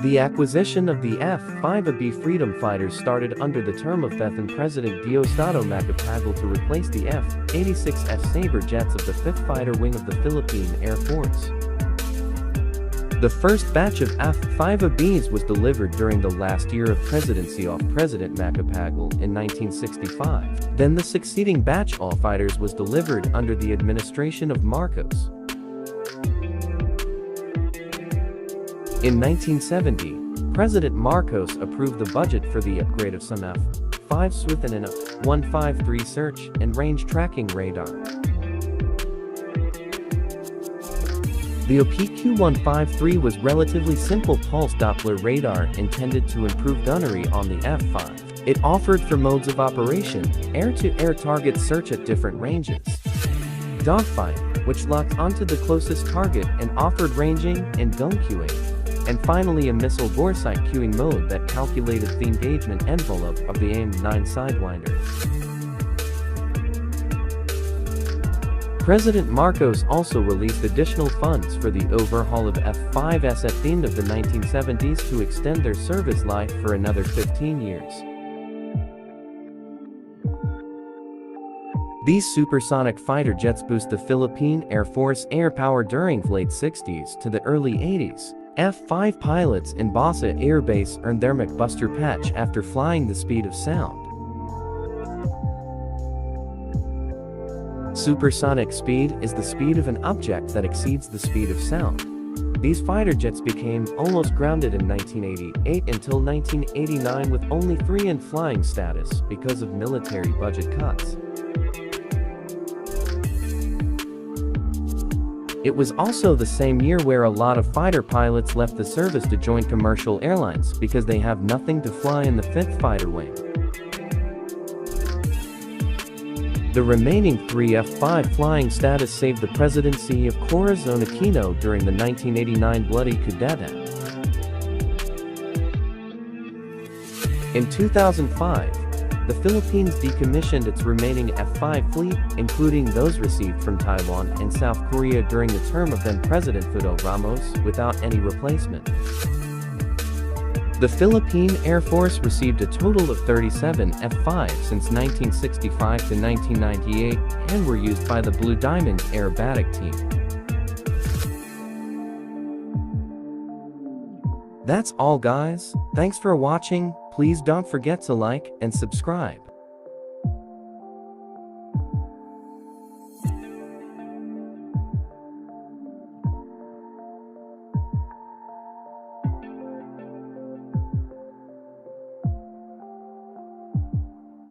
The acquisition of the F-5B Freedom Fighters started under the term of F President Diosdado Macapagal to replace the F-86F Sabre jets of the 5th Fighter Wing of the Philippine Air Force. The first batch of F-5Bs was delivered during the last year of presidency of President Macapagal in 1965. Then the succeeding batch all fighters was delivered under the administration of Marcos. In 1970, President Marcos approved the budget for the upgrade of some F-5s with an F-153 search and range tracking radar. The OPQ-153 was relatively simple pulse Doppler radar intended to improve gunnery on the F-5. It offered for modes of operation, air-to-air target search at different ranges, dogfight, which locked onto the closest target and offered ranging and gun queuing, and finally a missile boresight queuing mode that calculated the engagement envelope of the AIM-9 Sidewinder. President Marcos also released additional funds for the overhaul of F-5s at the end of the 1970s to extend their service life for another 15 years. These supersonic fighter jets boost the Philippine Air Force air power during the late 60s to the early 80s. F-5 pilots in Balster Air Base earned their Balster patch after flying the speed of sound. Supersonic speed is the speed of an object that exceeds the speed of sound. These fighter jets became almost grounded in 1988 until 1989 with only 3 in flying status because of military budget cuts. It was also the same year where a lot of fighter pilots left the service to join commercial airlines because they have nothing to fly in the 5th Fighter Wing. The remaining 3 F-5 flying status saved the presidency of Corazon Aquino during the 1989 bloody Kudeta. In 2005, the Philippines decommissioned its remaining F-5 fleet, including those received from Taiwan and South Korea during the term of then-President Fidel Ramos, without any replacement. The Philippine Air Force received a total of 37 F-5s since 1965 to 1998 and were used by the Blue Diamond Aerobatic Team. That's all guys, thanks for watching, please don't forget to like and subscribe.